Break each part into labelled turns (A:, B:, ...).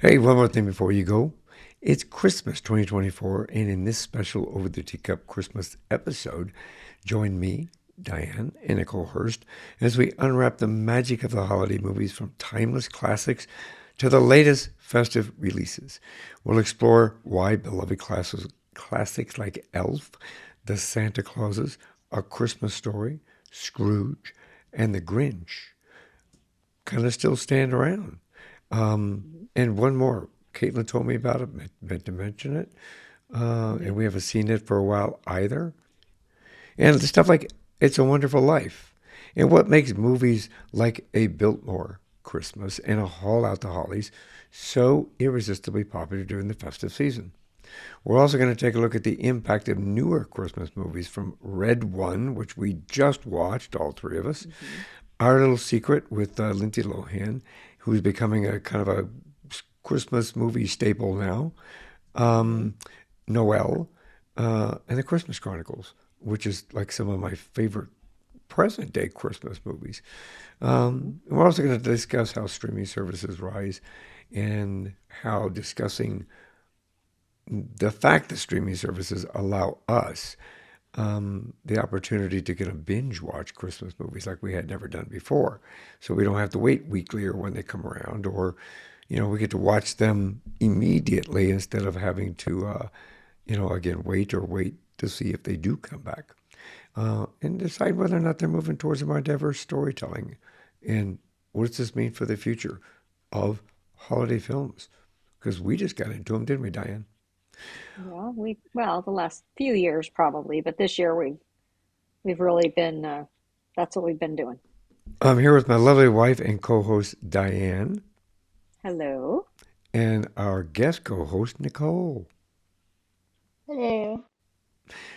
A: Hey, one more thing before you go. It's Christmas 2024, and in this special Over the Teacup Christmas episode, join me, Diane, and Nicole Herst as we unwrap the magic of the holiday movies from timeless classics to the latest festive releases. We'll explore why beloved classics like Elf, The Santa Clauses, A Christmas Story, Scrooge, and The Grinch kind of still stand around. And one more. Caitlin told me about it, meant to mention it. And we haven't seen it for a while either. And the stuff like It's a Wonderful Life. And what makes movies like a Biltmore Christmas and a Haul Out the Hollies so irresistibly popular during the festive season. We're also going to take a look at the impact of newer Christmas movies from Red One, which we just watched, all three of us, Our Little Secret with Lindsay Lohan, who's becoming a kind of a Christmas movie staple now, Noel, and the Christmas Chronicles, which is like some of my favorite present day Christmas movies. We're also going to discuss how streaming services rise and how discussing the fact that streaming services allow us the opportunity to get a binge watch Christmas movies like we had never done before. So we don't have to wait weekly or when they come around, or, we get to watch them immediately instead of having to, again, wait to see if they do come back and decide whether or not they're moving towards a more diverse storytelling. And what does this mean for the future of holiday films? Because we just got into them, didn't we, Diane?
B: Well, the last few years probably, but this year we've really been that's what we've been doing.
A: I'm here with my lovely wife and co-host Diane
B: Hello.
A: and our guest co-host Nicole.
C: Hello.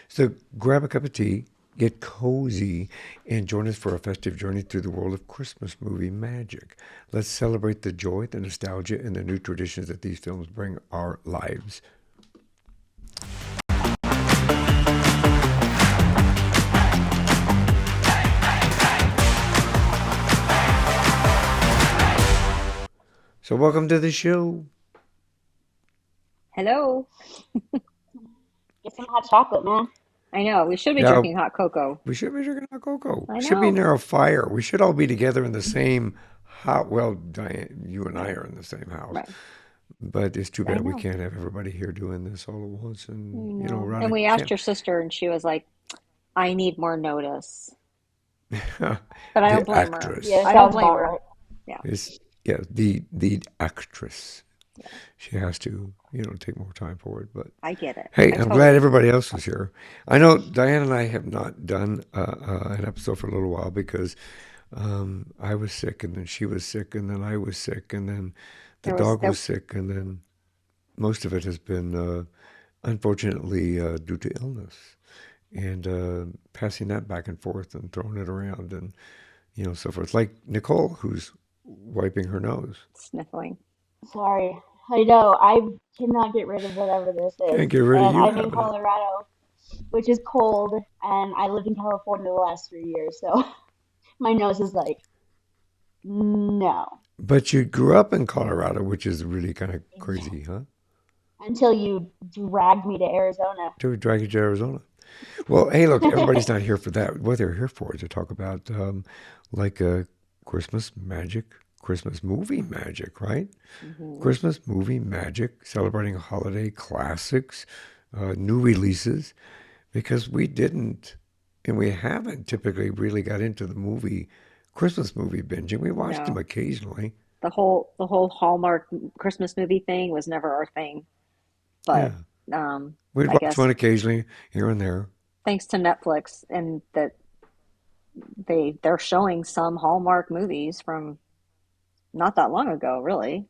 A: So grab a cup of tea, get cozy, and join us for a festive journey through the world of Christmas movie magic. Let's celebrate the joy, the nostalgia, and the new traditions that these films bring our lives. So welcome to the show.
B: Hello.
C: Get some hot chocolate, man.
B: I know, we should be
A: Yeah,
B: drinking hot cocoa.
A: we should be drinking hot cocoa.
B: I
A: Should be
B: know.
A: near a fire. We should all be together in the same house. Well, Diane, you and I are in the same house.
B: Right.
A: But it's too
B: I
A: bad we
B: know.
A: can't have everybody here doing this all at once
B: I
A: and,
B: know.
A: around
B: And
A: a
B: we asked
A: camp.
B: your sister and she was like, I need more notice. But I don't
A: The
B: blame her.
C: Yeah,
A: actress
B: I don't
C: sounds
B: blame
C: about
B: her.
C: right.
B: Yeah.
A: is, yeah, the actress.
B: Yeah.
A: She has to, take more time for it. But
B: I get it.
A: hey,
B: I
A: I'm
B: totally
A: glad
B: get it.
A: everybody else is here. I know Diane and I have not done an episode for a little while because I was sick, and then she was sick, and then I was sick, and then the
B: There was
A: dog
B: there
A: was sick, and then most of it has been, unfortunately, due to illness and passing that back and forth and throwing it around and, so forth. Like Nicole, who's wiping her nose.
B: sniffling.
C: Sorry. I know. I cannot get rid of whatever this
A: Can't
C: is.
A: get rid of
C: And
A: you
C: I'm in
A: having it.
C: Colorado, which is cold, and I lived in California the last 3 years, so my nose is like, no.
A: But you grew up in Colorado, which is really kind of
C: Ex-
A: crazy, huh?
C: Until you dragged me to Arizona.
A: To drag you to Arizona. Well, hey, look, everybody's not here for that. What they're here for is to talk about like Christmas magic, Christmas movie magic, right?
B: Hmm.
A: Christmas movie magic, celebrating holiday classics, new releases, because we didn't and we haven't typically really got into the Christmas movie binging. We watched them
B: No.
A: occasionally.
B: The whole Hallmark Christmas movie thing was never our thing.
A: Yeah.
B: But
A: We'd
B: I
A: watch one
B: guess
A: occasionally here and there.
B: thanks to Netflix and that they're showing some Hallmark movies from not that long ago, really,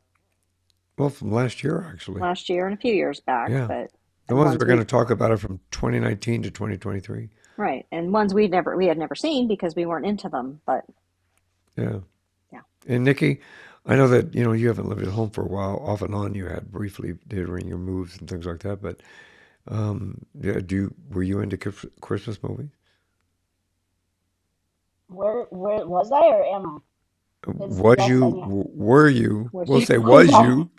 A: Well, from last year, actually.
B: last year and a few years back,
A: Yeah.
B: but
A: The
B: and
A: ones
B: ones
A: we're going to
B: we
A: talk about are from 2019 to 2023.
B: right, and ones we had never seen because we weren't into them, but
A: Yeah.
B: yeah.
A: And Nikki, I know that, you haven't lived at home for a while. Off and on, you had briefly during your moves and things like that. But yeah, were you into Christmas movies?
C: Where was I or am I? Because
A: Was
C: yes
A: you,
C: and yes.
A: were you,
B: Was
A: we'll
B: you
A: say
C: Was
A: was
C: I?
A: you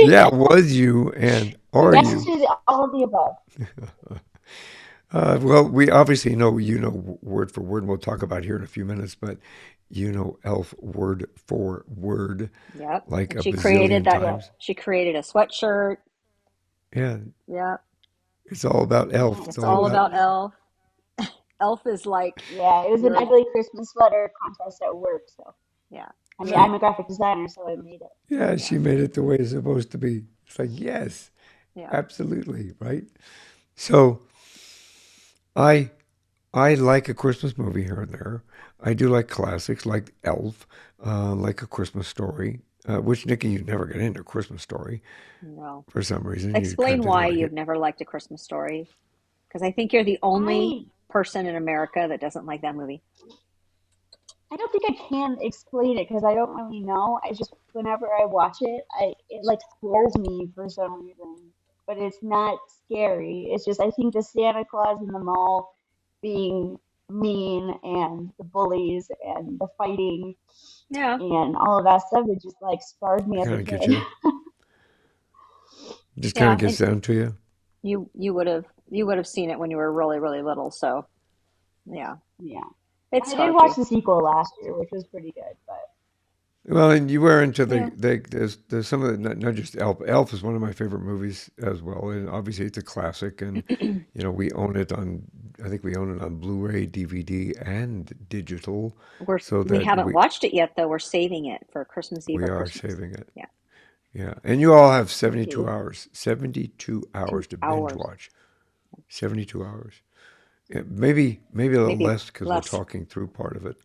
A: Yeah, was you and are
C: Yes
A: you?
C: to all of the above.
A: Well, we obviously know you know word for word, and we'll talk about here in a few minutes, but you know Elf word for word
B: Yep.
A: like
B: And
A: a
B: she created
A: bazillion
B: that.
C: Yep.
A: times.
B: She created a sweatshirt.
A: Yeah,
B: Yep.
A: it's all about
C: Yeah,
A: Elf. It's
B: It's
A: all
B: all
A: about,
B: about
C: she,
B: Elf. Elf is like
C: yeah, it was an
B: your,
C: ugly Christmas sweater contest at work. So,
B: yeah,
C: I mean,
A: she,
C: I'm a graphic designer, so I made it.
A: yeah,
B: yeah,
A: she made it the way it's supposed to be. It's like, yes,
B: yeah.
A: absolutely, right? So I I like a Christmas movie here and there. I do like classics like Elf, like A Christmas Story, which Nikki, you never get into A Christmas Story
B: No.
A: for some reason. You kind
B: Explain
A: of didn't
B: why
A: like
B: you've
A: it.
B: never liked A Christmas Story. Because I think you're the only
C: I
B: person in America that doesn't like that movie.
C: I don't think I can explain it because I don't really know. I just whenever I watch it, I it like scares me for some reason. But it's not scary. It's just I think the Santa Claus in the mall being mean and the bullies and the fighting
B: Yeah.
C: and all of that stuff, it just like scarred me as a
A: Kind of get
C: kid.
A: you. Just kind of
B: Yeah.
A: gets
B: And
A: down to you.
B: you would have seen it when you were really, really little. So yeah,
C: Yeah.
B: it
C: I did
B: scarred
C: watch
B: you.
C: the sequel last year, which was pretty good, but
A: Well, and you were into
B: Yeah.
A: there's some of the not just Elf. Elf is one of my favorite movies as well, and obviously it's a classic. And you know we own it on I think we own it on Blu-ray, DVD, and digital,
B: We're
A: so
B: we
A: that
B: haven't watched it yet though. We're saving it for Christmas Eve
A: we
B: or
A: are
B: Christmas.
A: saving it.
B: Yeah.
A: Yeah, and you all have
C: me
A: 72
C: too.
A: hours, 72
B: 2
A: hours to binge
B: hours.
A: watch. 72 hours. Yeah, maybe a little
B: Maybe
A: less because we're
B: less.
A: talking through part of it.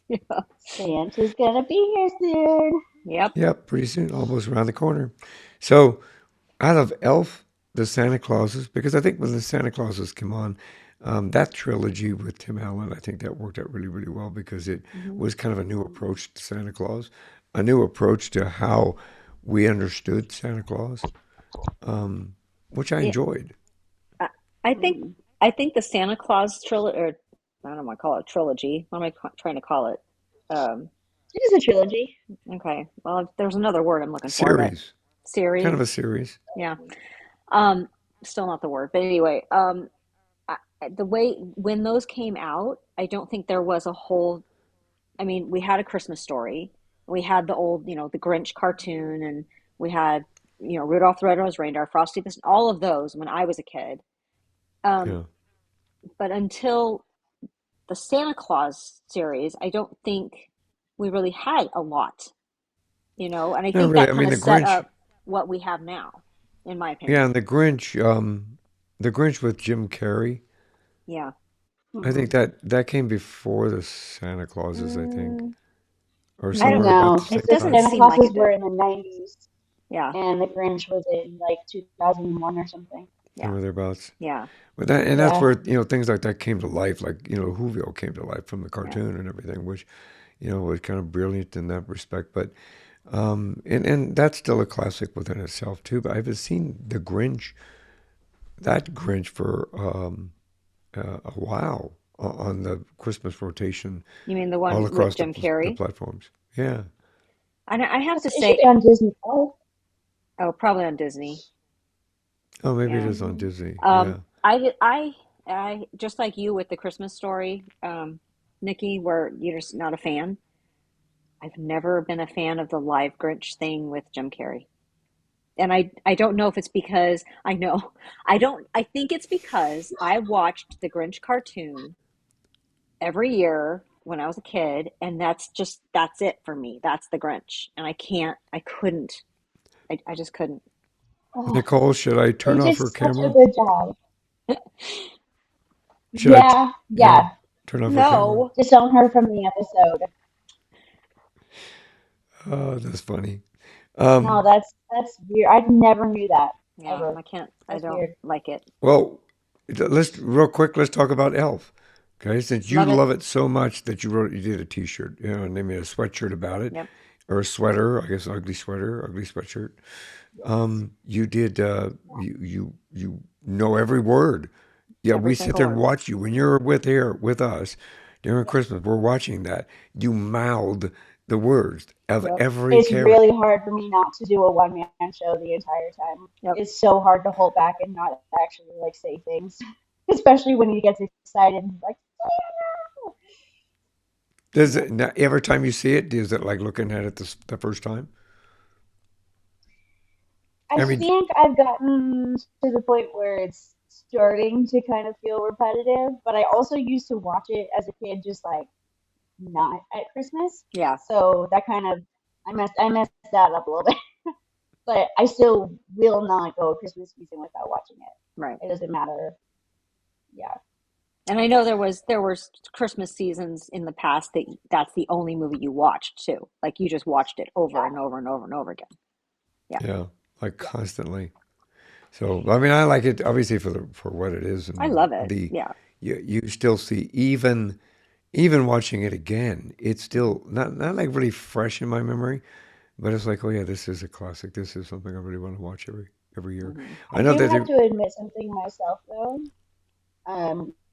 B: Yeah.
C: Santa's gonna be here soon.
B: Yep.
A: Yep, pretty soon, almost around the corner. So out of Elf, the Santa Clauses, because I think when the Santa Clauses came on, that trilogy with Tim Allen, I think that worked out really, really well because it
B: Hmm.
A: was kind of a new approach to Santa Claus, a new approach to how we understood Santa Claus, which I
B: Yeah.
A: enjoyed.
B: I, I think
C: Hmm.
B: I think the Santa Claus trilogy, or I don't know what I call it, trilogy. What am I trying to call it? Um,
C: It is a trilogy.
B: okay. Well, there's another word I'm looking for, but
A: Series, kind of a
B: series.
A: series.
B: Yeah. Um, Still not the word, but anyway, I, the way when those came out, I don't think there was a whole. I mean, we had A Christmas Story, we had the old, the Grinch cartoon, and we had, Rudolph the Red-Nosed Reindeer, Frosty the, all of those when I was a kid. Um,
A: Yeah.
B: but until the Santa Claus series, I don't think we really had a lot, and I
A: Not
B: think
A: really.
B: that
A: I
B: kind
A: mean,
B: of
A: the
B: set
A: Grinch,
B: up what we have now, in my
A: yeah,
B: opinion.
A: and the Grinch with Jim Carrey.
B: Yeah.
A: I
C: Hmm.
A: think that came before the Santa Clauses, I think,
B: Mm,
A: or
B: I don't.
A: somewhere about
C: No,
A: the
C: because
A: same
B: It
C: the
B: doesn't
A: time.
C: Santa
B: seem like
C: Clauses
B: it
C: were
B: did.
C: in the 90s
B: Yeah.
C: and the Grinch was in like 2001 or something.
B: Yeah.
A: Somewhere thereabouts.
B: Yeah.
A: But that's
C: Yeah.
A: where things like that came to life, like Whoville came to life from the
B: Yeah.
A: cartoon and everything, which was kind of brilliant in that respect. But and that's still a classic within itself too. But I've seen the Grinch, that Grinch for a while on the Christmas rotation
B: You mean the
A: all
B: one with
A: across
B: Jim
A: the
B: Carrey?
A: platforms. Yeah.
B: And I have to
C: It should
B: say,
C: be on Disney Plus.
B: oh, probably on Disney.
A: Oh, maybe it
B: Yeah.
A: is on
C: Hmm.
A: Disney.
B: Um,
A: Yeah.
B: I just like you with the Christmas Story, Nikki, where you're just not a fan. I've never been a fan of the live Grinch thing with Jim Carrey. And I don't know if it's because I know I think it's because I watched the Grinch cartoon every year when I was a kid, and that's it for me. That's the Grinch. And I couldn't. I just couldn't.
C: Oh,
A: Nicole, should I
C: they
A: turn off
C: did
A: her
C: such a
A: camera?
C: good job.
A: Should I?
C: Yeah,
A: Yeah,
C: yeah.
A: turn off her camera.
B: No.
C: Disown her from the episode.
A: Oh, that's funny.
C: No,
A: Um,
C: that's weird. I never knew that
B: Yeah,
C: ever.
B: I can't. I
C: That's
B: don't
C: weird.
B: like it.
A: well, let's real quick. Let's talk about Elf. Okay, since you
B: Love it.
A: love it so much that you did a T-shirt, and they made a sweatshirt about it,
B: Yep.
A: or a sweater. I guess ugly sweater, ugly sweatshirt. You did. You know every word. Yeah,
B: Every
A: we sit
B: single
A: there and
B: word.
A: watch you when you're with us during
B: Yep.
A: Christmas. We're watching that. You mouthed the words of
C: Yep.
A: every
C: It's
A: character.
C: really hard for me not to do a one-man show the entire time.
B: Yep.
C: It's so hard to hold back and not actually like say things, especially when he gets excited and like,
A: Does
C: yeah.
A: it now, every time you see it? Is it like looking at it the first time?
C: I
A: I mean,
C: think I've gotten to the point where it's starting to kind of feel repetitive, but I also used to watch it as a kid, just like not at Christmas.
B: Yeah.
C: So that kind of I messed that up a little bit. But I still will not go Christmas season without watching
B: Right.
C: it. It doesn't matter. Yeah.
B: And I know there was Christmas seasons in the past that's the only movie you watched too. Like you just watched it over
C: Yeah.
B: and over and over and over again. Yeah.
A: yeah, like
C: Yeah.
A: constantly. So I mean, I like it obviously for what it is,
B: I
A: and
B: love it.
A: the
B: Yeah.
A: you still see even watching it again, it's still not like really fresh in my memory, but it's like, oh yeah, this is a classic. This is something I really want to watch every year.
B: Hmm.
A: I
C: I
A: know
C: do
A: that
C: have to admit something myself though.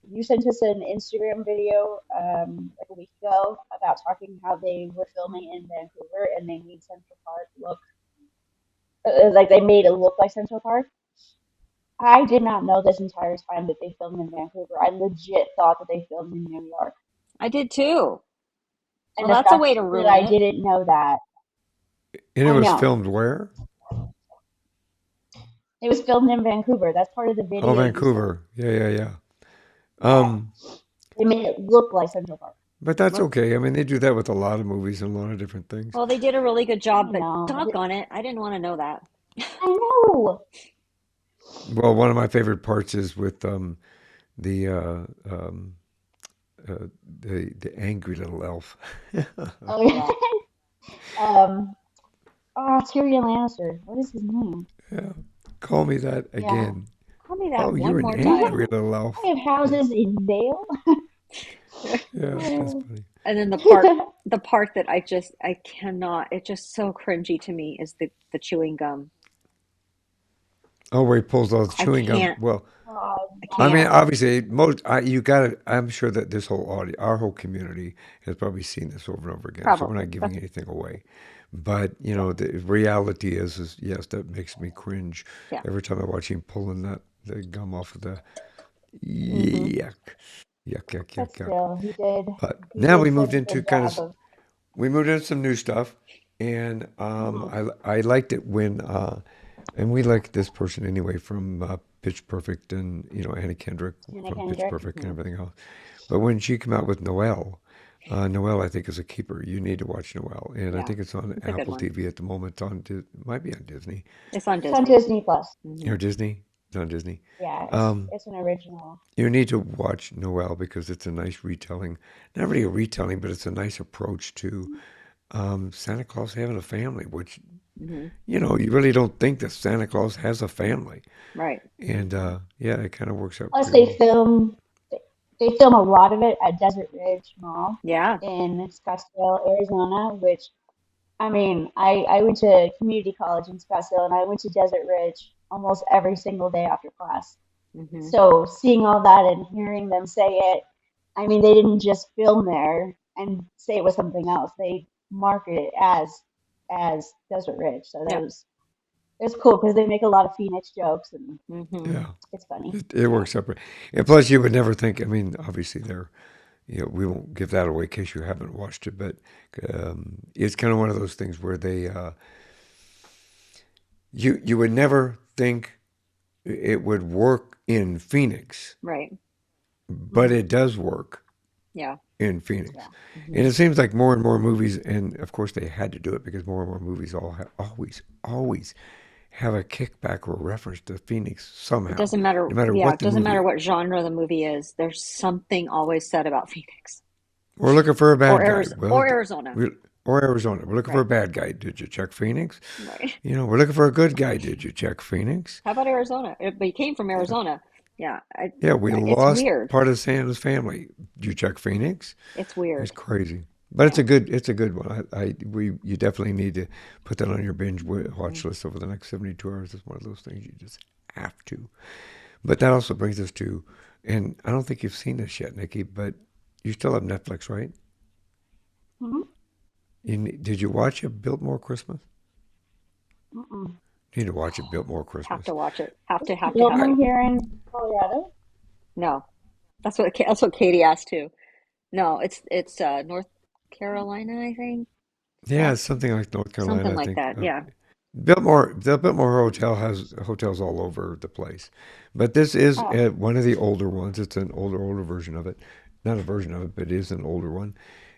C: You sent us an Instagram video like a week ago about talking how they were filming in Vancouver and they made Central Park look like they made it look like Central Park. I did not know this entire time that they filmed in Vancouver. I legit thought that they filmed in New York.
B: I did too. Well,
C: And the
B: that's a
C: fact
B: way to
C: that
B: ruin
C: I
B: it.
C: didn't know that,
A: and it
C: I
A: was
C: know.
A: filmed where?
C: It was filmed in Vancouver. That's part of the
A: Oh,
C: video you sent.
A: Vancouver. Yeah, yeah, yeah.
C: Yeah.
A: Um,
C: They made it look like Central Park.
A: but that's
B: Well,
A: okay. I mean, they do that with a lot of movies and a lot of different things.
B: well, they did a really good
C: I
B: job, but
C: know.
B: doggone it, I didn't want to know that.
C: I know.
A: Well, one of my favorite parts is with the the angry little elf.
C: Oh
B: Yeah.
C: yeah. Tyrion Lannister. What is his name?
A: Yeah. Call me that
C: Yeah.
A: again.
B: Call me that
A: Oh,
B: one
A: you're an
B: more
C: We have
A: angry
B: time.
A: little
C: we
A: elf.
C: have
A: Yeah,
C: houses in Vale.
A: yeah, that's
C: Oh,
A: funny.
B: And then the part that I cannot, it's just so cringy to me is the chewing gum.
A: Oh, where he pulls all the
B: I
A: chewing gum.
B: can't.
A: Well,
B: I
A: I mean,
B: can't.
A: obviously, you got to. I'm sure that this whole audio, our whole community, has probably seen this over and over again. So we're
B: Probably.
A: not giving
B: That's
A: anything away. But
C: yeah.
A: the reality is yes, that makes me cringe
B: yeah.
A: every time I watch him pulling the gum off of the
B: Hmm.
A: yuck, yuck, yuck,
C: But
A: yuck, yuck.
C: still,
A: But
C: he
A: now
C: did such a good job of.
A: we moved into some new stuff, and
C: Mhm.
A: I liked it when and we like this person anyway from Pitch Perfect and Anna Kendrick
C: Anna
A: from Pitch
C: Kendrick.
A: Perfect and
B: Hmm.
A: everything else. But when she came out with Noel, Noel I think is a keeper. You need to watch Noel, and I
B: Yeah.
A: think it's on
B: It's a good
A: Apple
B: one.
A: TV at the moment. It's on it might be on Disney
B: It's on
C: It's on
B: Disney.
C: Disney Plus.
B: Hmm.
A: or Disney. It's on Disney.
C: Yeah,
A: Um,
C: it's an original.
A: you need to watch Noel because it's a nice retelling. Not really a retelling, but it's a nice approach to Santa Claus having a family, which
B: Hmm.
A: you really don't think that Santa Claus has a family.
B: Right.
A: And yeah, it kind of works out
C: Plus,
A: pretty well.
C: they film a lot of it at Desert Ridge Mall
B: Yeah.
C: in Scottsdale, Arizona. Which I mean, I went to community college in Scottsdale, and I went to Desert Ridge almost every single day after class.
B: Hmm.
C: So seeing all that and hearing them say it, I mean, they didn't just film there and say it was something else. They market it as Desert Ridge. So that
B: Yeah.
C: was it's cool because they make a lot of Phoenix jokes and
B: Hmm.
A: Yeah,
C: it's funny.
A: it
C: Yeah.
A: works out. And plus, you would never think. I mean, obviously, we won't give that away in case you haven't watched it, but it's kind of one of those things where you would never think it would work in Phoenix,
B: Right.
A: but
C: Mhm.
A: it does work
B: Yeah.
A: in Phoenix.
C: Yeah.
A: And
B: Hmm.
A: it seems like more and more movies, and of course they had to do it because more and more movies always have a kickback or a reference to Phoenix
B: It
A: somehow,
B: doesn't matter.
A: no matter
B: Yeah.
A: what
B: It
A: the
B: doesn't
A: movie
B: matter
A: is.
B: what genre the movie is. There's something always said about Phoenix
A: We're looking for a
B: or
A: bad guy.
B: Arizona
A: Well,
B: or Arizona.
A: we, or Arizona. We're looking for
B: Right.
A: a bad guy. Did you check Phoenix?
B: Right.
A: We're looking for a good guy. Did you check Phoenix?
B: How about Arizona? But he came from
A: Yeah.
B: Arizona. Yeah.
A: Yeah, we
B: It's
A: lost
B: weird.
A: part of Santa's family. Did you check Phoenix?
B: It's
A: It's
B: weird.
A: crazy. But
B: Yeah.
A: it's a good one. You definitely need to put that on your
B: Hmm.
A: watch list over the next 72 hours. It's one of those things you just have to. But that also brings us to, and I don't think you've seen this yet, Nikki, but you still have Netflix, right?
C: Mhm.
A: Did you watch it, Biltmore Christmas?
C: Mm-mm.
A: You need to watch it, Biltmore
B: Have
A: Christmas.
B: to watch it. Have
C: Is
B: to, have to, have
A: I,
C: Biltmore
B: to.
C: here in Colorado?
B: No, that's what Katie asked too. No, it's North Carolina, I think.
A: yeah,
B: South,
A: it's something like North Carolina,
B: something
A: I
B: like
A: think.
B: that. Yeah.
A: The Biltmore Hotel has hotels all over the place, but this is
B: Oh,
A: one of the older ones. It's an older version of it, not a version of it, but it is an older one,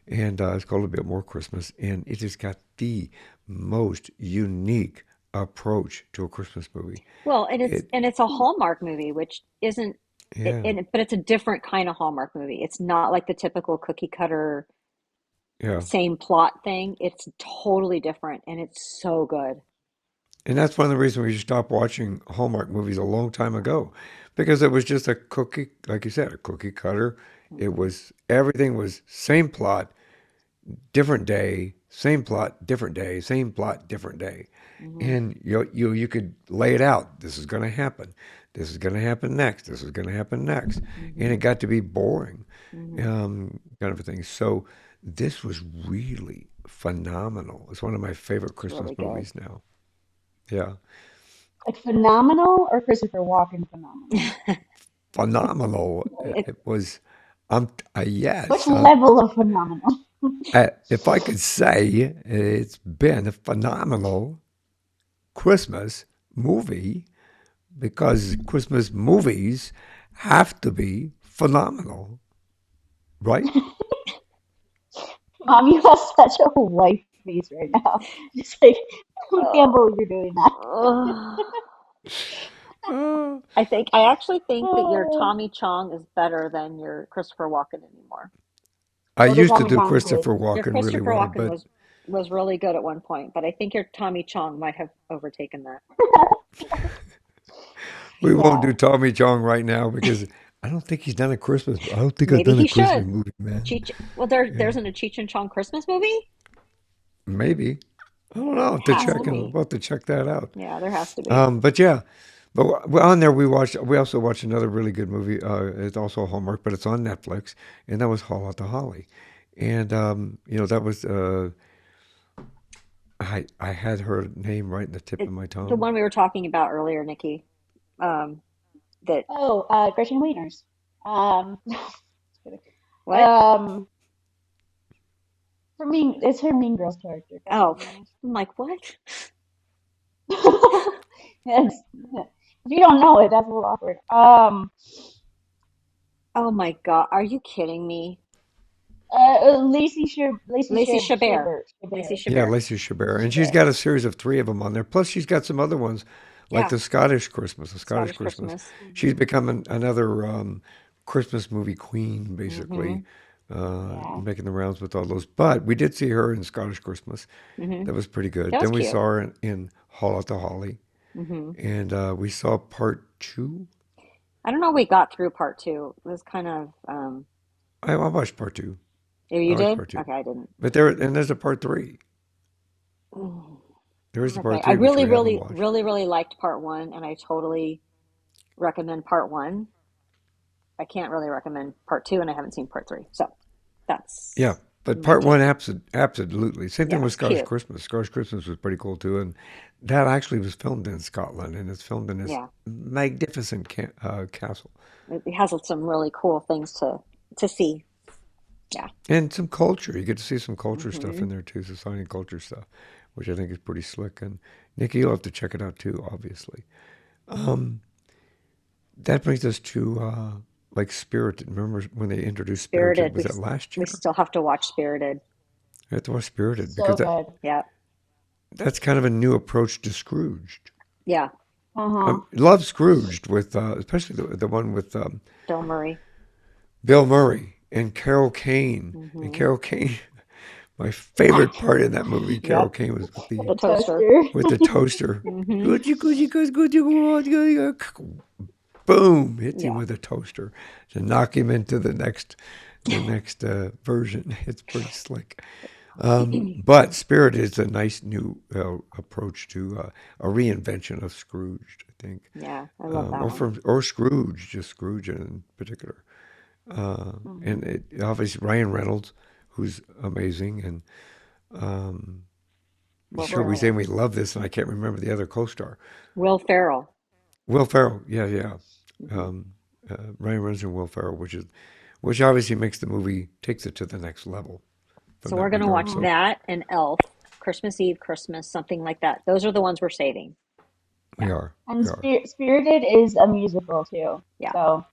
A: and it's called A Biltmore Christmas, and it has got the most unique approach to a Christmas movie.
B: well,
A: It,
B: and it's a Hallmark movie, which isn't
A: yeah,
B: but it's a different kind of Hallmark movie. It's not like the typical cookie cutter
A: yeah,
B: same plot thing. It's totally different, and it's so good.
A: and that's one of the reasons we stopped watching Hallmark movies a long time ago, because it was just a cookie, like you said, a cookie cutter. It
B: Hmm.
A: was everything was same plot, different day, same plot, different day, same plot, different day.
B: Hmm.
A: And you could lay it out. This is going to happen. This is going to happen next. This is going to happen next. And
B: Hmm.
A: it got to be boring,
B: Hmm.
A: kind of a thing. So this was really phenomenal. It's one of my favorite
B: It's
A: Christmas
B: really good.
A: movies now. Yeah,
C: Like phenomenal or Christopher Walken phenomenal?
A: phenomenal.
B: It,
A: It was.
C: Which
A: Yes.
C: level of phenomenal?
A: If I could say, it's been a phenomenal Christmas movie because Christmas movies have to be phenomenal, right?
C: Mom, you have such a white face right now. Just like, I can't
B: uh,
C: believe you're doing that.
B: uh,
A: Uh,
B: I actually think that your
C: Oh,
B: Tommy Chong is better than your Christopher Walken anymore.
A: I
C: what did
A: used to
C: Tommy
A: do
C: John say?
A: Christopher
B: Your
A: Walken really
B: Christopher
A: well,
B: Walken
A: but
B: was really good at one point, but I think your Tommy Chong might have overtaken that.
A: we won't
C: Yeah.
A: do Tommy Chong right now because I don't think he's done a Christmas. I don't think I've
B: Maybe
A: done a
B: he
A: Christmas
B: should.
A: movie, man.
B: Well,
A: Yeah,
B: there's an a Cheech and Chong Christmas movie.
A: maybe. I don't know.
B: There has to
A: We'll
C: Oh.
B: be.
A: have to check that out.
B: Yeah, there has to be.
A: But yeah, on there we also watched another really good movie. It's also a Hallmark, but it's on Netflix, and that was Hall at the Holly. And that was I had her name right in the tip of my
B: The
A: tongue.
B: one we were talking about earlier, Nikki. Um, that
C: Oh, Gretchen Wieners. Just kidding.
B: what?
C: Um, it's her Mean Girls character, Gretchen
B: Oh,
C: Wieners.
B: I'm like, what?
C: Yes. If you don't know it, that's a little awkward.
B: Oh my God, are you kidding me?
C: Lacey
B: Lacey Chabert. Lacey
C: Chabert.
A: Yeah,
B: Chabert.
A: Lacey Chabert, and she's
C: Chabert.
A: got a series of three of them on there. Plus, she's got some other ones, like
B: Yeah,
A: the Scottish Christmas. The Scottish
B: Scottish
A: Christmas.
B: Christmas.
A: She's
C: Hmm.
A: become Another Christmas movie queen,
B: Hmm.
A: basically,
C: Yeah.
A: making the rounds with all those. But we did see her in Scottish Christmas.
B: Hmm.
A: That was pretty good.
B: That was
A: Then we
B: cute.
A: saw her in Hall at the Holly,
B: Hmm.
A: and we saw part two.
B: I don't know. We got through part two. It was kind of.
A: I watched part two.
B: Oh,
A: I
B: you
A: watched
B: did?
A: part two,
B: Okay, I didn't.
A: but there's a part three.
B: Mm.
A: There is a
B: Okay,
A: part
B: I
A: three which
B: really,
A: we haven't
B: really,
A: watched.
B: really, really liked part one, and I totally recommend part one. I can't really recommend part two, and I haven't seen part three. So
A: Yeah,
B: that's
A: but
B: my
A: part one,
B: take.
A: absolutely. Same thing
B: Yeah,
A: with
B: it's
A: Scottish
B: cute.
A: Christmas. Scottish Christmas was pretty cool too, and that actually was filmed in Scotland, and it's filmed in this
B: Yeah,
A: magnificent castle
B: it has some really cool things to see. Yeah.
A: and some culture. You get to see some culture stuff
B: Hmm.
A: in there too, society and culture stuff, which I think is pretty slick. And Nikki, you'll have to check it out too, obviously. Um, that brings us to like Spirited. Remember when they introduced Spirited?
B: Spirited.
A: Was that last
B: We
A: year?
B: still have to watch Spirited.
A: I have to watch Spirited because
C: So good.
B: Yeah.
A: that's kind of a new approach to Scrooge.
B: Yeah.
C: Uh-huh.
A: Love Scrooged with especially the one with
B: Bill Murray.
A: Bill Murray and Carol Kane. And
B: Hmm.
A: Carol Kane, my favorite part in that movie, Carol
B: Yep.
A: Kane was
B: The
C: The
B: toaster.
C: toaster.
A: with the toaster.
B: Hmm.
A: Good, you good, you good, good, you good. Boom! Hits him
B: Yeah.
A: with a toaster to knock him into the next version. It's pretty slick. But Spirit is a nice new approach to a reinvention of Scrooge, I think,
B: Yeah, I love that one.
A: or Scrooge, just Scrooge in particular.
C: Hmm.
A: And obviously Ryan Reynolds, who's amazing, and Um,
B: What
A: sure,
B: were
A: we say we love this, and I can't remember the other co-star.
B: Will Ferrell?
A: Will Ferrell, yeah, yeah.
B: Hmm.
A: Um, Ryan Reynolds and Will Ferrell, which obviously makes the movie takes it to the next level from
B: So we're
A: that
B: gonna
A: regard.
B: watch
C: Mhm.
A: So
B: that and Elf, Christmas Eve, Christmas, something like that. Those are the ones we're saving.
A: we
B: Yeah,
A: are,
C: And
A: we are,
C: Spirited is a musical too,
B: yeah.
C: so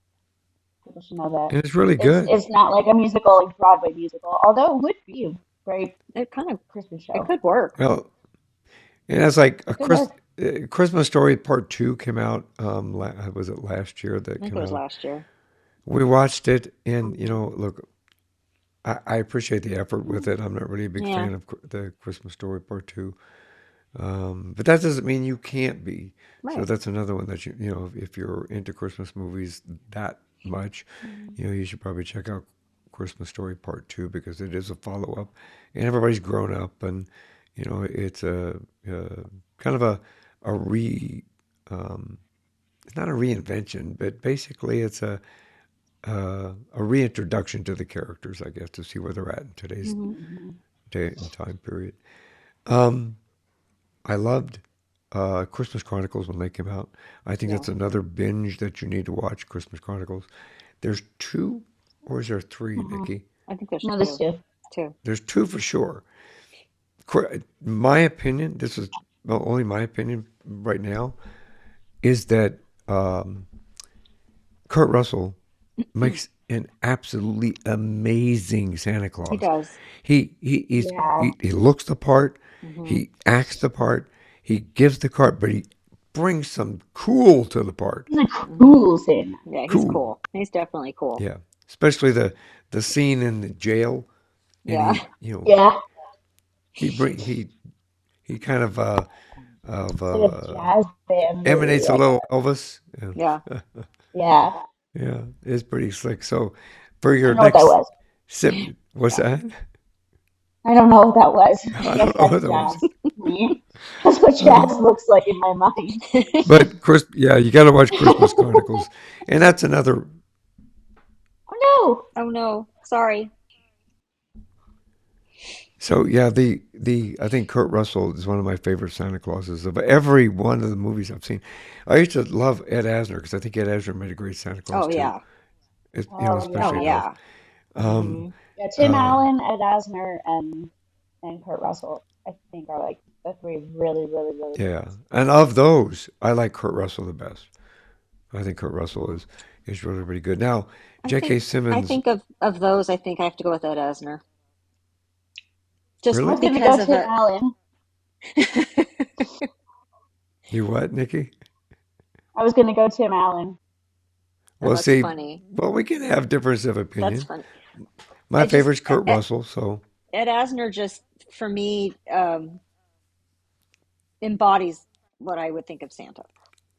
C: people should know that.
A: and it's really
C: It's
A: good.
C: it's not like a musical, like Broadway musical, although it would be a great
B: It kind of
C: Christmas
B: it
C: show.
B: could work.
A: Well, and that's like a
C: It could work.
A: Christmas Story Part Two came out. Was it last year
B: I
A: that
B: think
A: came
B: it was
A: out?
B: last year.
A: We watched it, and
C: Mhm.
A: look, I appreciate the effort with it. I'm not really a big
B: Yeah,
A: fan of the Christmas Story Part Two, but that doesn't mean you can't be. So
B: right.
A: that's another one that if you're into Christmas movies that much,
B: Mhm.
A: you should probably check out Christmas Story Part Two because it is a follow up, and everybody's grown up, and it's kind of a um, it's not a reinvention, but basically it's a reintroduction to the characters, I guess, to see where they're at in today's
B: Hmm.
C: Mhm.
A: day and time period. Um, I loved Christmas Chronicles when they came out. I think
B: Yeah.
A: that's another binge that you need to watch. Christmas Chronicles. There's two, or is there three,
C: Mhm.
A: Nikki?
B: I think there's
C: No, this
B: two.
C: too.
B: Two.
A: There's two for sure. My opinion, this is well, only my opinion right now, is that um, Kurt Russell makes an absolutely amazing Santa
B: He
A: Claus.
B: does.
C: Yeah.
A: He looks the part,
B: Hmm.
A: he acts the part, he gives the part, but he brings some cool to the part.
C: He's a
B: Hmm.
C: cool Santa.
B: Yeah, he's
A: Cool,
B: cool. He's definitely cool.
A: yeah. Especially the scene in the jail, and
B: Yeah.
C: Yeah.
A: he kind of
C: It's like a jazz band.
A: emanates a little Elvis. Yeah,
B: Yeah.
C: Yeah.
A: yeah, it's pretty slick. So for
C: I
A: your
C: don't know what that
A: next
C: was.
A: sip, what's
B: Yeah.
A: that?
C: I don't know what that was. I
A: I
C: guess
A: don't know
C: that's
A: what that was.
C: jazz to me. That's what
A: Uh,
C: jazz looks like in my mind.
A: but yeah, you got to watch Christmas Chronicles, and that's another.
C: Oh
B: Oh no. Sorry.
A: So yeah, the I think Kurt Russell is one of my favorite Santa Clauses of every one of the movies I've seen. I used to love Ed Asner because I think Ed Asner made a great Santa Claus
B: Oh
A: too.
B: yeah.
C: no. Oh
B: Oh
A: Especially in
C: yeah.
A: Elf.
B: yeah.
A: Um,
B: Hmm.
C: Yeah, Tim
A: uh,
C: Allen, Ed Asner, and Kurt Russell, I think are like the three really, really, really good
A: yeah,
C: ones.
A: and of those, I like Kurt Russell the best. I think Kurt Russell is really really good. Now,
B: I
A: J.K.
B: think I
A: Simmons,
B: think of those, I think I have to go with Ed Asner.
C: I
B: Just
C: was
A: really?
C: gonna
B: because
C: go
B: of
C: Tim
B: a
C: Allen.
A: You what, Nikki?
C: I was gonna go Tim Allen.
B: Oh,
A: Well,
B: that's
A: see,
B: funny.
A: well, we can have difference of
B: That's
A: opinion.
B: funny.
A: My
B: I just
A: favorite's Kurt Russell, so
B: Ed Asner just for me embodies what I would think of Santa.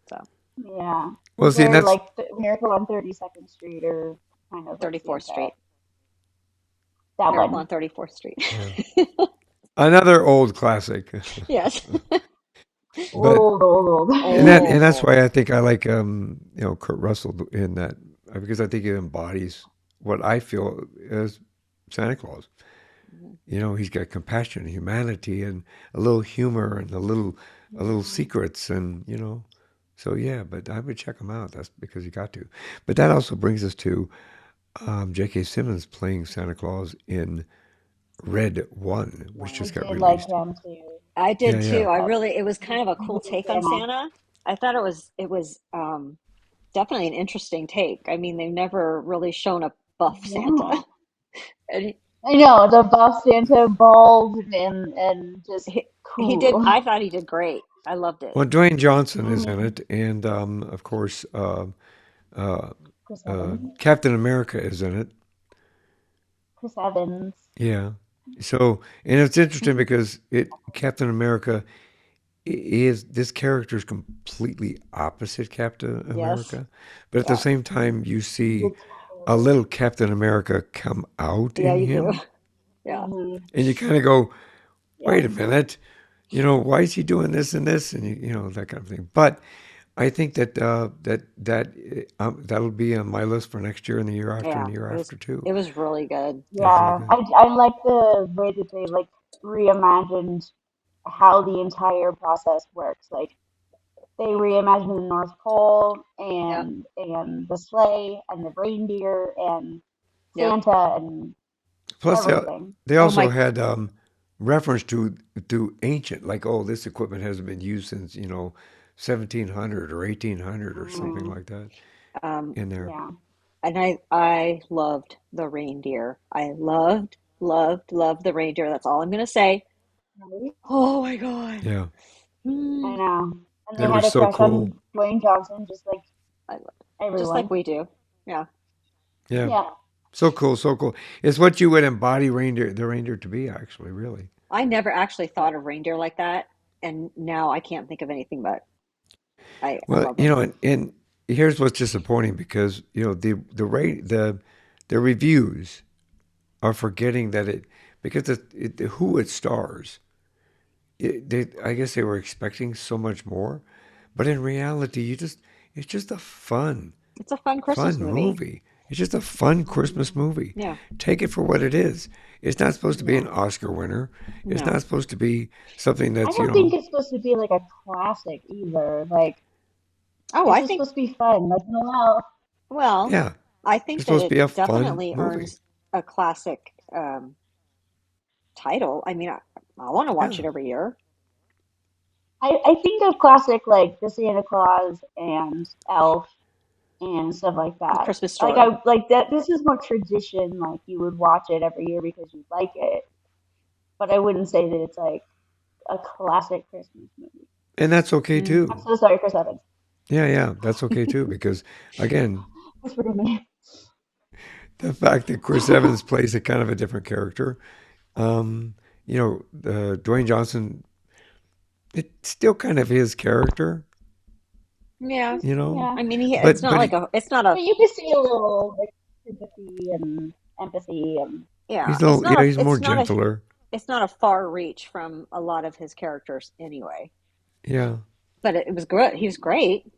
B: So
C: Yeah.
A: well,
C: He's
A: see, and
C: very
A: that's
C: like Miracle on 32nd Street or kind of like
B: 34th
C: Santa.
B: Street.
C: That
B: Miracle
C: one.
B: on 34th Street.
A: yeah. Another old classic.
B: Yes.
A: But
C: Old, old, old.
A: and
B: Old,
A: that's
B: old.
A: why I think I like Kurt Russell in that because I think it embodies what I feel as Santa Claus.
B: Mhm.
A: He's got compassion, humanity, and a little humor and a little
B: Mhm.
A: secrets, and so yeah. But I would check him out. That's because you got to. But that also brings us to J.K. Simmons playing Santa Claus in Red One, which
C: I
A: just got
C: did like
A: released.
C: him too.
B: I
A: Yeah,
B: did
A: yeah.
B: too. I
C: Uh,
B: really, it was
C: he's,
B: kind of a
C: he's
B: cool
C: a good
B: take on
C: Santa.
B: Santa. I thought it was definitely an interesting take. I mean, they've never really shown a buff Santa.
C: Yeah.
B: And
C: I know, the buff Santa, bald and just
B: he did,
C: cool.
B: I thought he did great. I loved it.
A: Well, Dwayne Johnson is in
C: Hmm.
A: it, and of course, uh,
C: Chris Evans.
A: Captain America is in it.
C: Chris Evans.
A: Yeah. So, and it's interesting because Captain America is this character is completely opposite Captain
B: Yes.
A: America, but at the
B: Yeah.
A: same time, you
C: He's a
A: see a
C: total.
A: little Captain America come out
B: Yeah,
A: in
B: you do.
A: him,
B: Yeah.
C: Hmm.
A: and you kind of go,
C: Yeah.
A: "Wait a minute, why is he doing this and this and that kind of thing." But I think that'll be on my list for next year and the
B: Yeah.
A: year
B: It was
A: after too.
B: it was really good.
A: It was really
C: Yeah.
A: good.
C: I like the way that they like. reimagined how the entire process works. Like they reimagined the North Pole
B: Yep.
C: and the sleigh and the reindeer and
B: Yep.
C: Santa and
A: Plus,
C: everything.
A: they
B: Oh
A: also
B: my.
A: had reference to ancient, like, oh, this equipment hasn't been used since 1700 or 1800 or something
C: Mm,
A: like that
B: Um,
A: in there.
C: yeah.
B: and I loved the reindeer. I loved the reindeer. That's all I'm gonna say.
C: Right?
B: Oh my God.
A: Yeah,
C: I
B: Mm.
C: know. And
A: they
C: they
A: were
C: had a
A: so
C: crush
A: cool.
C: on Dwayne Johnson, just like
B: I, just like
C: everyone.
B: we do. Yeah.
A: Yeah,
C: Yeah.
A: so cool, so cool. It's what you would embody the reindeer to be, actually, really.
B: I never actually thought of reindeer like that, and now I can't think of anything but I
A: Well,
B: love them.
A: and here's what's disappointing because the reviews are forgetting that it because who it stars. I guess they were expecting so much more, but in reality, it's just a
B: It's a fun Christmas
A: fun
B: movie.
A: movie. It's just a fun Christmas
C: Mm,
A: movie.
B: Yeah.
A: Take it for what it is. It's not supposed to be an
C: yeah.
A: Oscar winner. It's
B: No.
A: not supposed to be something
C: I
A: that's
C: don't think it's supposed to be like a classic either. Like
B: Oh,
C: it's
B: I
C: just
B: think,
C: supposed to be fun. Like Noel.
B: well,
A: yeah,
B: I
A: it's
B: think that
A: supposed to
B: it
A: be a fun
B: definitely
A: movie.
B: earns a classic title. I mean, I want to watch
A: Yeah.
B: it every year.
C: I think of classic like the Santa Claus and Elf and stuff like
B: A
C: that.
B: Christmas
C: Like
B: Story.
C: I like that. This is more tradition. Like you would watch it every year because you like it. But I wouldn't say that it's like a classic Christmas movie.
A: And that's okay
B: Mm.
C: I'm
A: too.
C: so sorry, Chris Evans.
A: Yeah, yeah, that's okay too because again,
C: That's what I mean.
A: the fact that Chris Evans plays a kind of a different character, um, Dwayne Johnson, it's still kind of his character,
B: Yeah.
A: you know,
C: Yeah,
B: I mean, it's
A: but
B: not
A: but
B: like
A: he,
B: it's not a,
C: but you can see a little like sympathy and empathy and
B: yeah,
A: he's a little, he's more
B: it's not a,
A: gentler.
B: it's not a far reach from a lot of his characters anyway.
A: Yeah.
B: But it was good. He was great,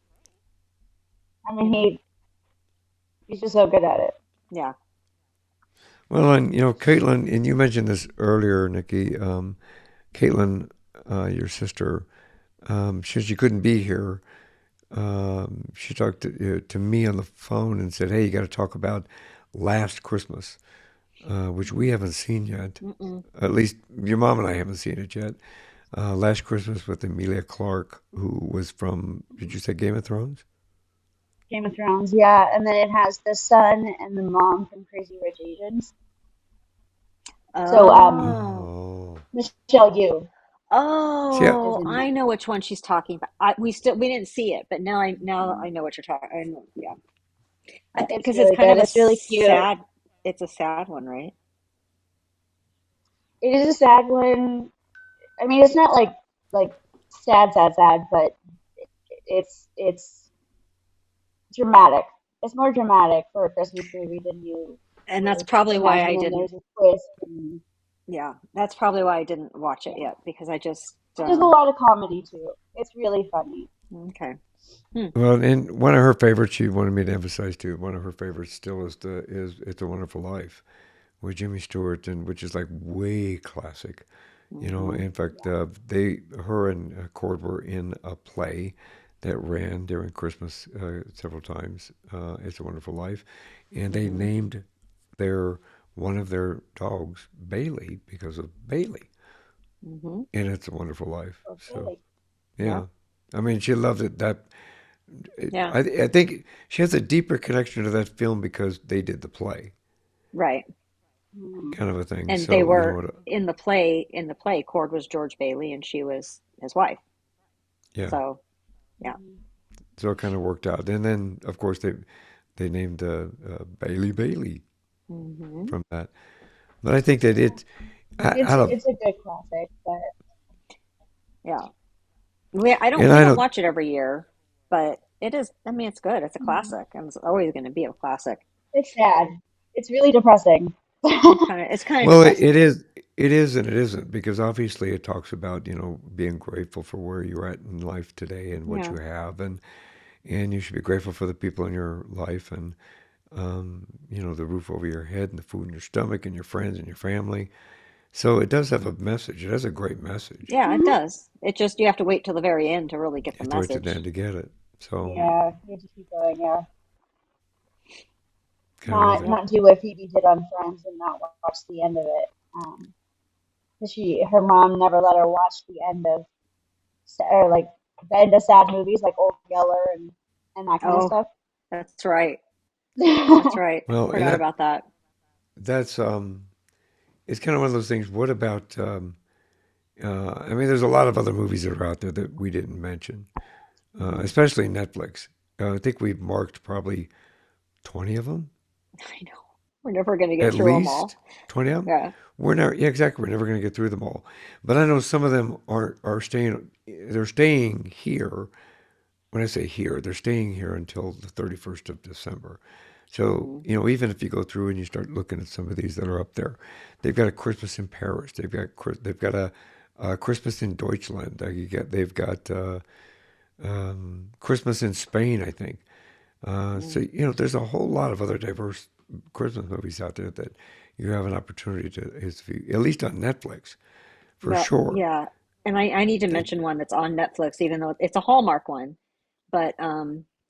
C: I
B: you
C: mean
B: know.
C: he's just so good at it.
B: Yeah.
A: Well, and Caitlin, and you mentioned this earlier, Nikki. Caitlin, your sister, since she couldn't be here, she talked to me on the phone and said, "Hey, you got to talk about Last Christmas, which we haven't seen yet.
B: Mm-mm.
A: At least your mom and I haven't seen it yet. Last Christmas with Emilia Clarke, who was from, did you say Game of Thrones?
C: Game of Thrones, yeah, and then it has the son and the mom from Crazy Rich Asians. So
B: Oh.
A: Oh,
C: Michelle Yeoh
A: see,
C: is
B: Oh,
C: in
B: I
C: that.
B: know which one she's talking about. We didn't see it, but now I know what you're talking. I know, yeah. I think
C: It's
B: because it's
C: really
B: kind of
C: good.
B: a
C: It's really cute.
B: sad. It's a sad one, right?
C: It is a sad one. I mean, it's not like sad, but it's dramatic. It's more dramatic for a Christmas movie than you
B: And that's
C: would
B: probably why
C: imagine.
B: I
C: And
B: didn't.
C: there's a twist, and
B: Yeah, that's probably why I didn't watch it
C: yeah.
B: yet because I just
C: But there's a lot of comedy too. It's really funny.
B: okay. Hmm.
A: well, and one of her favorites, she wanted me to emphasize too. One of her favorites still is It's a Wonderful Life with Jimmy Stewart, and which is like way classic.
B: Hmm.
A: In fact,
C: Yeah.
A: her and Cord were in a play that ran during Christmas several times. It's a Wonderful Life, and they
B: Hmm.
A: named their one of their dogs Bailey because of Bailey,
B: Hmm.
A: and It's a Wonderful Life. So
C: Okay.
B: Yeah.
A: yeah, I mean, she loved it.
B: Yeah.
A: I think she has a deeper connection to that film because they did the play,
B: Right.
C: Mm.
A: kind of a thing.
B: And they
A: So you know
B: were
A: what?
B: in the play. In the play, Cord was George Bailey, and she was his wife.
A: Yeah.
B: So yeah.
C: Mhm.
A: So it kind of worked out. And then, of course, they named Bailey
B: Hmm.
A: from that. But I think that out of
C: It's a good classic, but
B: Yeah. We
A: I
B: don't
A: don't.
B: watch it every year, but it is. I mean, it's good. It's a
C: mm,
B: classic, and it's always going to be a classic.
C: it's sad. It's really depressing.
B: It's kind of
A: Well,
B: depressing.
A: it is, and it isn't because obviously it talks about being grateful for where you're at in life today and what
B: Yeah.
A: you have, and you should be grateful for the people in your life and the roof over your head and the food in your stomach and your friends and your family. So it does have a message. It has a great message.
B: Yeah, it
C: Hmm.
B: does. It just, you have to wait till the very end to really get
A: You
B: the
A: have to wait to the
B: message.
A: end to get it. So
C: Yeah, you have to keep going. Yeah,
A: kind of with it.
C: not do what Phoebe did on Friends and not watch the end of it. 'Cause her mom never let her watch the end of or like the end of sad movies like Old Yeller and that kind of
B: Oh,
C: stuff.
B: that's right. That's right.
A: Well, and
B: Forgot about that.
A: that's it's kind of one of those things. What about I mean, there's a lot of other movies that are out there that we didn't mention,
C: Mhm.
A: especially Netflix. I think we've marked probably 20 of them,
B: I know. We're never going to get
A: at
B: through them
A: least
B: all.
A: 20 of them.
B: Yeah.
A: We're never, yeah, exactly. We're never going to get through them all. But I know some of them are staying. They're staying here. When I say here, they're staying here until the 31st of December. So,
B: Hmm.
A: even if you go through and you start looking at some of these that are up there, they've got a Christmas in Paris. They've got a Christmas in Deutschland. They've got Christmas in Spain, I think. So,
B: Mm.
A: there's a whole lot of other diverse Christmas movies out there that you have an opportunity to, at least on Netflix, for
B: Well,
A: sure.
B: yeah. And I need to
A: That,
B: mention one that's on Netflix, even though it's a Hallmark one. But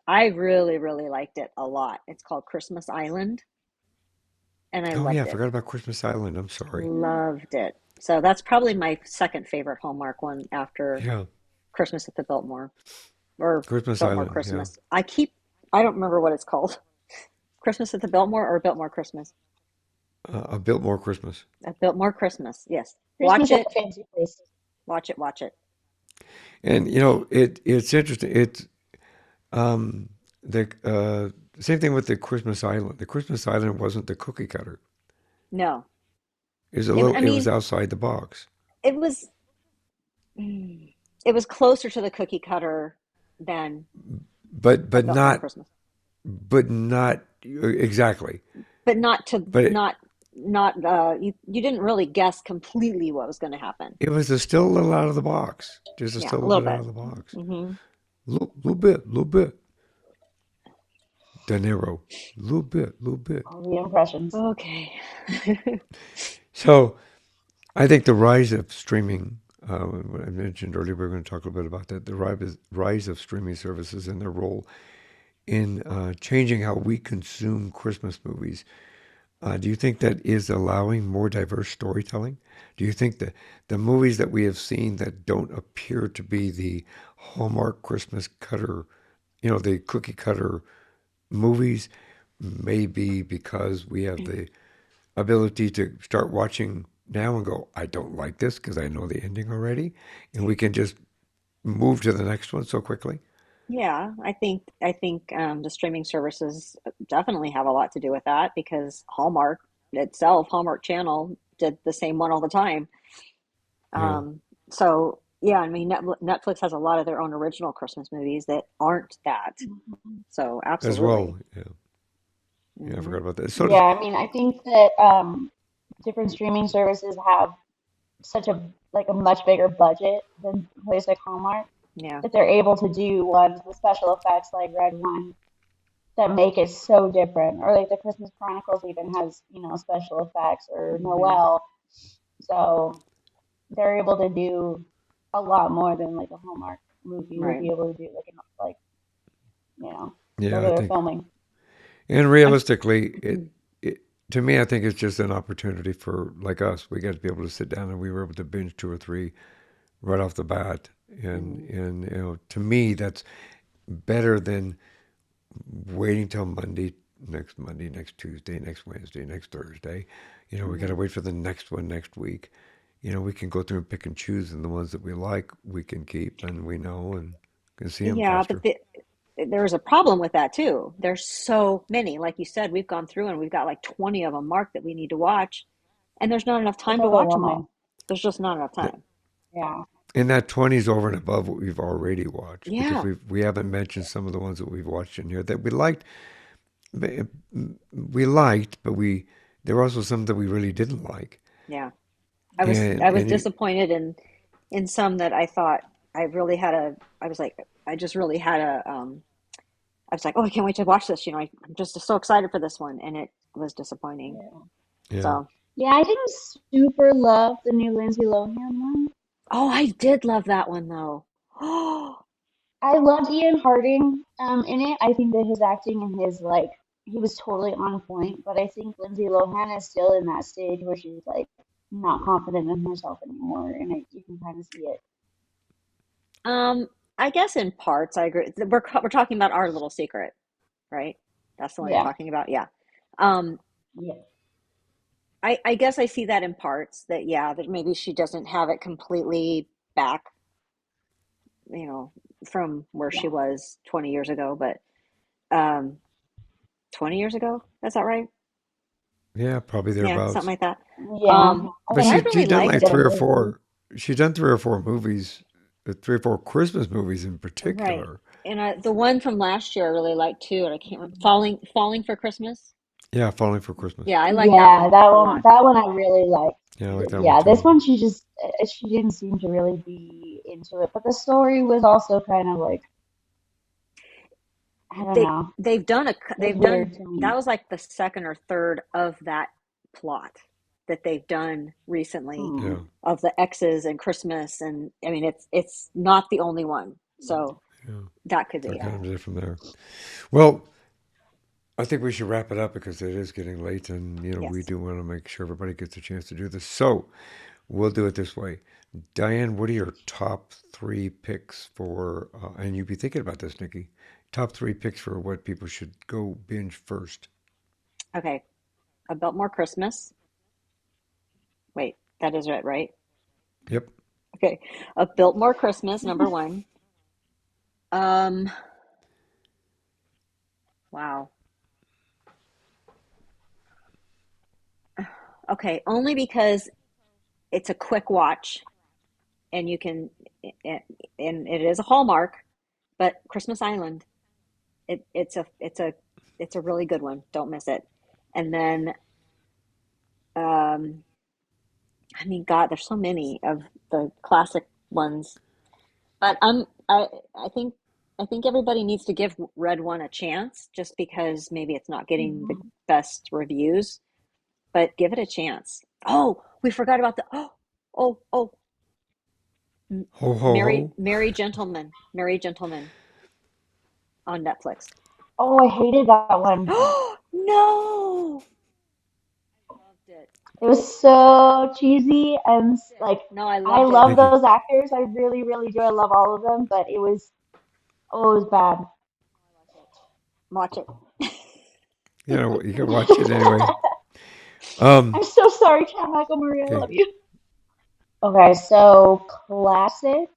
B: I really, really liked it a lot. It's called Christmas Island, and I
A: oh, yeah, I
B: loved it.
A: forgot about Christmas Island. I'm sorry.
B: Loved it. So that's probably my second favorite Hallmark one after
A: Yeah,
B: Christmas at the Biltmore or
A: Christmas
B: Biltmore
A: Island. Yeah.
B: Christmas. I don't remember what it's called. Christmas at the Biltmore or Biltmore Christmas?
A: A Biltmore Christmas.
B: Biltmore Christmas. Yes. Watch
C: Christmas at the
B: it.
C: Fancy Place.
B: Watch it. Watch it.
A: And it's interesting. It's the same thing with the Christmas Island. The Christmas Island wasn't the cookie cutter.
B: No.
A: It was a
B: I
A: little. It was
B: mean,
A: outside the box,
B: it was it was closer to the cookie cutter than
A: but
B: a
A: but
B: Biltmore
A: not
B: Christmas,
A: but not exactly.
B: but not to
A: But
B: not you didn't really guess completely what was going to happen.
A: it was still a little out of the box. Just
B: Yeah,
A: still a
B: a
A: little
B: little
A: bit out
B: bit.
A: of the box.
B: Hmm.
A: Little bit. De Niro, little bit.
C: All the impressions.
B: Okay.
A: So I think the rise of streaming. What I mentioned earlier, we are going to talk a little bit about that. The rise of streaming services and their role in changing how we consume Christmas movies. Do you think that is allowing more diverse storytelling? Do you think that the movies that we have seen that don't appear to be the Hallmark Christmas cutter, the cookie cutter movies, may be because we have the ability to start watching now and go, I don't like this because I know the ending already, and we can just move to the next one so quickly?
B: Yeah, I think the streaming services definitely have a lot to do with that because Hallmark itself, Hallmark Channel, did the same one all the time.
A: Yeah,
B: So yeah, I mean Netflix has a lot of their own original Christmas movies that aren't that.
C: Mhm.
B: So
A: as
B: absolutely.
A: well. Yeah, yeah, I
B: Hmm.
A: forgot about that. So
C: Yeah,
A: does
C: I mean, I think that different streaming services have such a much bigger budget than a place like Hallmark
B: Yeah.
C: that they're able to do ones with special effects like Red One that make it so different. Or like the Christmas Chronicles even has, special effects or
B: Hmm.
C: Noel. So they're able to do a lot more than like a Hallmark movie would
B: Right.
C: be able to do like, you know,
A: yeah, I
C: regular
A: think,
C: filming.
A: and
B: I'm,
A: realistically, it to me, I think it's just an opportunity for like us. We got to be able to sit down and we were able to binge two or three right off the bat, and
B: mm,
A: to me, that's better than waiting till Monday, next Tuesday, next Wednesday, next Thursday. We got to
B: mhm.
A: wait for the next one next week. We can go through and pick and choose, and the ones that we like, we can keep, and we know, and can see them
B: Yeah, but
A: faster.
B: there's a problem with that too. There's so many. Like you said, we've gone through and we've got like 20 of them marked that we need to watch, and there's not enough
C: It's
B: time to watch them
C: overwhelming.
B: all. There's just not enough
A: Th-
B: time.
C: Yeah.
A: And that 20 is over and above what we've already watched because
B: Yeah.
A: we haven't mentioned some of the ones that we've watched in here that we liked. We liked, but there were also some that we really didn't like.
B: Yeah. I was
A: And
B: I was
A: and you,
B: disappointed in some that I thought I really had a I was like I just really had a I was like, "Oh, I can't wait to watch this." I'm just so excited for this one and it was disappointing.
C: Yeah.
A: yeah.
B: So,
C: Yeah, I didn't super love the new Lindsay Lohan one.
B: Oh, I did love that one though. Oh,
C: I loved Ian Harding in it. I think that his acting and his like he was totally on point, but I think Lindsay Lohan is still in that stage where she's like not confident in herself anymore, and you can kind of see it.
B: um, I guess in parts I agree. We're talking about Our Little Secret, right? That's the one you're
C: Yeah,
B: talking about. Yeah. Um,
C: yeah,
B: I guess I see that in parts that yeah, that maybe she doesn't have it completely back, you know, from where she
C: yeah,
B: was 20 years ago, but um 20 years ago, is that right?
A: Yeah, probably
B: Yeah, something
A: thereabouts.
B: like that.
C: yeah. I
A: But
B: But I
C: think
A: she
B: really
A: done
C: she
B: liked
A: like
C: did a
B: it.
A: three or
C: really good.
A: four. She done three or four movies, three or four Christmas movies in
B: Right.
A: particular.
B: And the one from last year I really liked too, and I can't remember Falling for Christmas.
A: Yeah, Falling for Christmas.
B: Yeah, I like that
C: Yeah,
B: one a lot.
C: that one I really liked.
A: Yeah, I like that one
C: Yeah, this
A: too.
C: one she didn't seem to really be into it, but the story was also kind of like I don't
B: They
C: know.
B: they've done a
C: It was
B: they've done
C: weird to
B: that
C: me.
B: was like the second or third of that plot that they've done recently
C: Hmm.
A: Yeah,
B: of the exes and Christmas, and I mean it's not the only one. So
A: yeah.
B: that could
A: So
B: be
A: it
B: it.
A: kind of
C: Yeah.
A: did from there. Well, I think we should wrap it up because it is getting late, and we
B: Yes.
A: do want to make sure everybody gets a chance to do this. So we'll do it this way. Diane, what are your top three picks for? And you'd be thinking about this, Nikki. Top three picks for what people should go binge first.
B: Okay. A Biltmore Christmas. Wait, that is it, right?
A: Yep.
B: Okay. A Biltmore Christmas, number one. Um, wow. Okay, only because it's a quick watch and you can, and it is a Hallmark, but Christmas Island, it's a really good one. Don't miss it. And then, um, I mean, God, there's so many of the classic ones, but I think I think everybody needs to give Red One a chance, just because maybe it's not getting the
C: Mhm.
B: best reviews, but give it a chance. Oh, we forgot about the oh,
A: Ho ho ho.
B: Merry Gentlemen on Netflix.
C: Oh, I hated that one.
B: Oh no, I loved it.
C: It was so cheesy and
B: It.
C: like
B: No, I
C: I
B: loved it.
C: love
A: Nikki,
C: those actors. I really, really do. I love all of them, but it was bad.
B: I liked it. Watch it.
A: you can watch it anyway. Um,
C: I'm so sorry, Chad Michael Murray. I
A: okay.
C: love you. Okay, so classic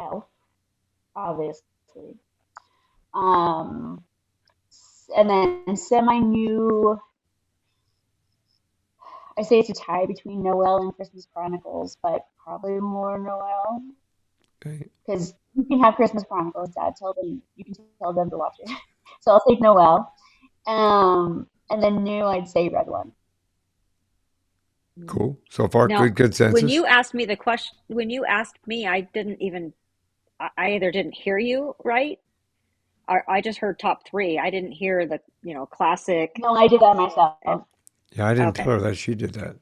C: Elf, obviously. Um, and then semi-new. I say it's a tie between Noel and Christmas Chronicles, but probably more Noel
A: Okay.
C: because you can have Christmas Chronicles, Dad. Tell them you can tell them to watch it. So I'll take Noel. And then new, I'd say Red One.
B: Mm.
A: Cool. So far,
B: Now,
A: good consensus.
B: when you asked me, I didn't even, I either didn't hear you right, or I just heard top three. I didn't hear the, classic.
C: No, I did that
B: And
C: myself.
A: Yeah, I didn't tell
B: okay,
A: her that she did that.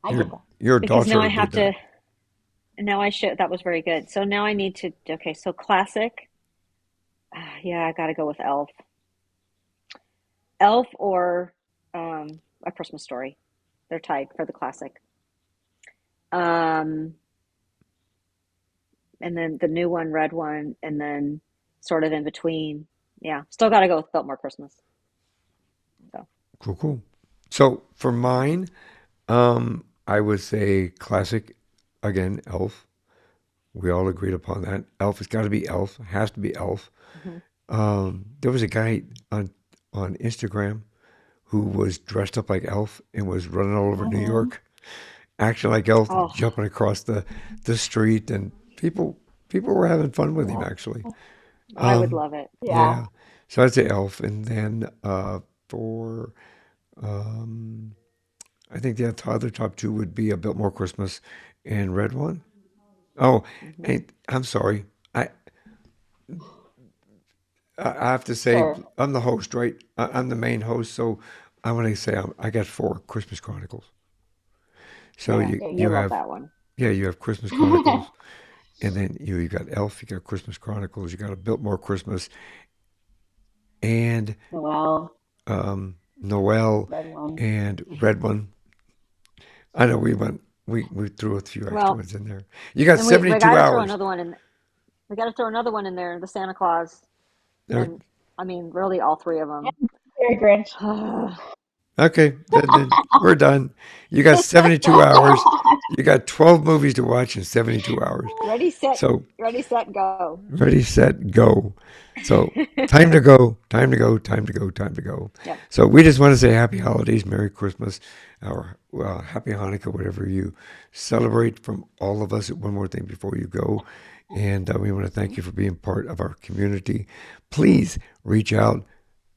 C: I
A: Your
C: did that.
A: your
B: because now
A: daughter
B: I have
A: did that.
B: to. Now I should. That was very good. So now I need to. Okay, so classic. Yeah, I got to go with Elf. Elf or A Christmas Story. They're tied for the classic. Um, and then the new one, Red One, and then sort of in between. Yeah, still got to go with Biltmore Christmas. So
A: Cool, cool. So for mine, I would say classic again, Elf. We all agreed upon that. Elf has got to be Elf. Has to be Elf.
B: mhm.
A: There was a guy on Instagram who was dressed up like Elf and was running all over New
C: Hmm.
A: York, acting like Elf,
B: Oh,
A: jumping across the street, and people were having fun with him
C: Yeah.
A: actually.
B: I would
A: Um,
B: love it.
C: Yeah.
A: yeah, so I'd say Elf, and then for um, I think the other top two would be A Biltmore Christmas and Red One. Oh,
B: Hmm.
A: and I'm sorry, I I have to say
C: Sure.
A: I'm the host, right? I'm the main host, so I want to say I got 4 Christmas Chronicles. So
B: Yeah,
A: you
C: Yeah,
B: I
A: you
C: you.
B: love
A: have
B: that one.
A: you have Christmas Chronicles, and then you got Elf, you got Christmas Chronicles, you got a Biltmore Christmas, and
C: Noel,
A: Noel,
C: red one.
A: and Red One. I know we threw a few extra
B: Well,
A: ones in there. You got
B: and we
A: 72
B: got to throw
A: hours.
B: another one in. We got to throw another one in there, the Santa Claus,
A: There-
B: and I mean, really, all 3 of them.
C: And Very Grinch.
A: Okay, then we're done. You got 72 hours. You got 12 movies to watch in 72 hours. So
B: Ready, set, go.
A: ready, set, go. So time to go, time to go, time to go, time to go.
B: Yep.
A: So we just want to say happy holidays, Merry Christmas, or happy Hanukkah, whatever you celebrate from all of us. One more thing before you go. And we want to thank you for being part of our community. Please reach out,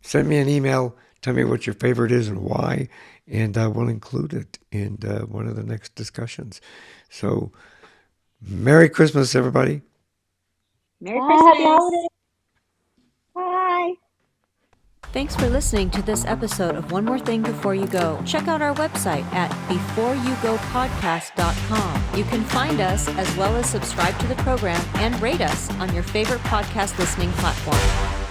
A: send me an email, tell me what your favorite is and why, and we'll include it in one of the next discussions. So Merry Christmas, everybody.
B: Merry
C: Bye, happy
B: Christmas.
C: holidays.
B: Bye.
D: Thanks for listening to this episode of One More Thing Before You Go. Check out our website at beforeyougopodcast.com. You can find us as well as subscribe to the program and rate us on your favorite podcast listening platform.